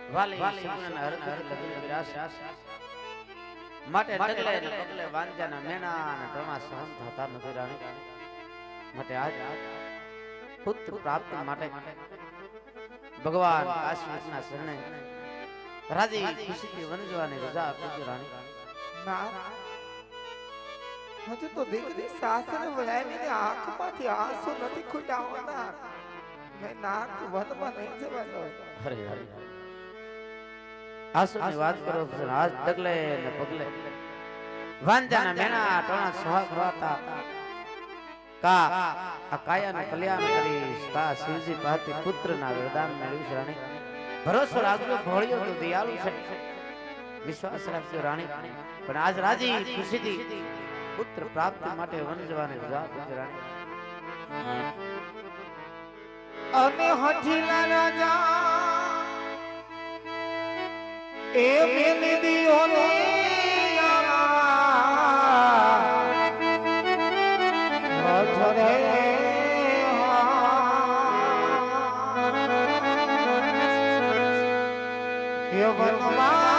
વાલી સિમરન હરખત લગી રાસ માટે ડગલે ને પગલે વાંજાના મેના અને ટોણા સહન થતા નથી રાણી માટે આજ પુત્ર પ્રાપ્તિ માટે ભગવાન કાશીના શરણે રાજી ખુશીથી વનજવાની રજા આપી રાણી ના હજુ તો દીકરી સાસરે વળાવીને આંખમાંથી આંસુ નથી ખૂટ્યા મેં નાક વનમાં નહીં જવા દો. હરે હરે આસુની વાત કરો આજ ડગલે ને પગલે વાંજાના મેના ટોણા સહા કરવાતા કા આ કાયાનું કલ્યાણ કરીશ કા શિવજી પાસેથી પુત્રના વરદાન મેળવીશ રાણી ભરોસો રાખજો ભોળિયો તો દયાળુ છે વિશ્વાસ રાખજો રાણી પણ આજ રાજી ખુશીથી પુત્ર પ્રાપ્તિ માટે વન જવાની રજા આપી રાણી અને હઠીલા રાજા એ મેને દિયો ને હઠરે કે વનમાં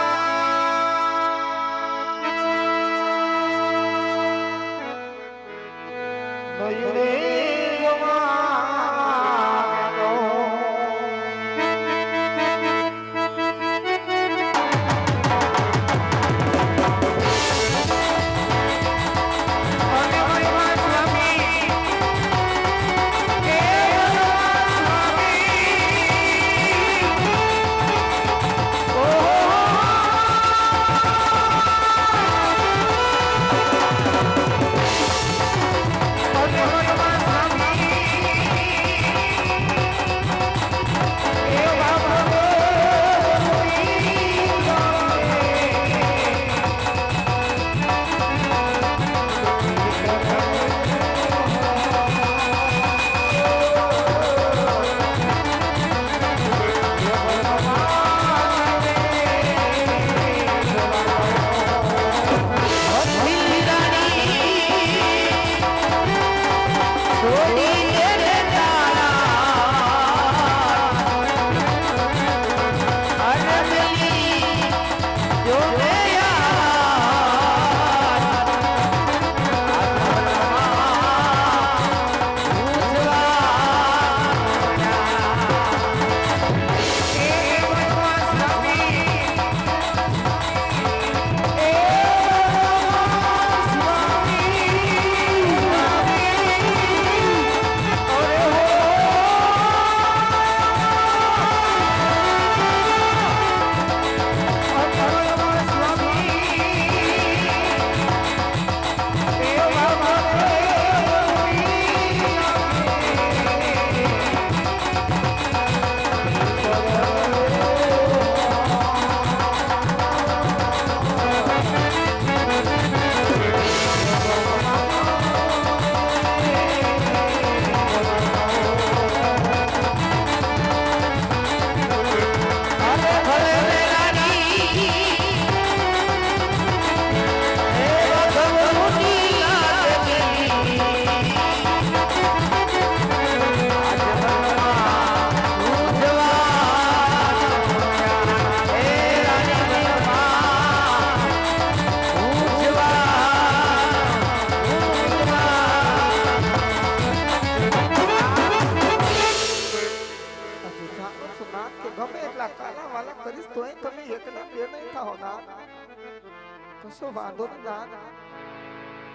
વાંધો ના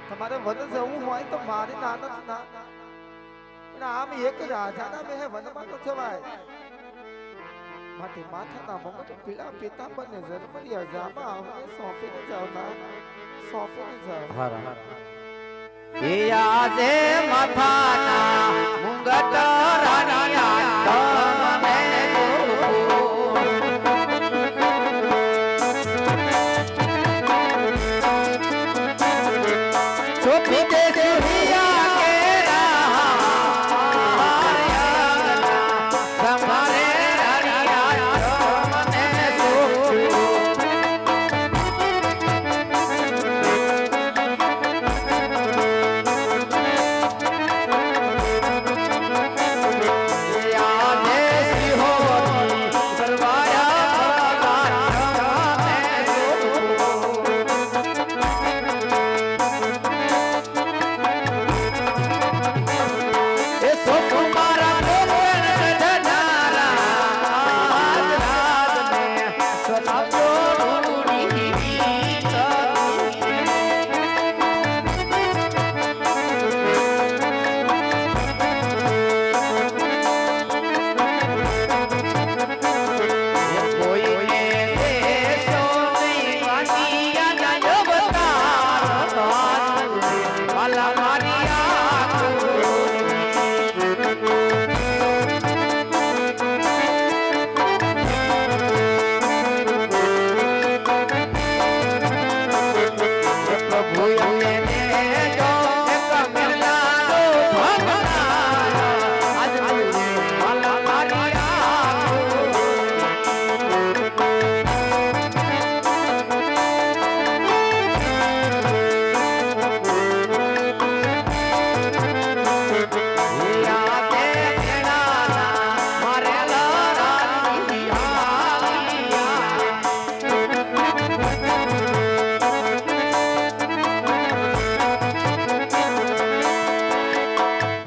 તમારે વન જવું હોય તો મારી નાનત ના પણ આમ એક રાજાના મેં વનમાં તો જવાય માટે માથાના મમત પીળા પીતાંબરને ઝરમરિયા જામા અમને સોંપીને જાવ ના સોંપીને જાવ હરા એ આજે માથાના મુંગટ રાણીયા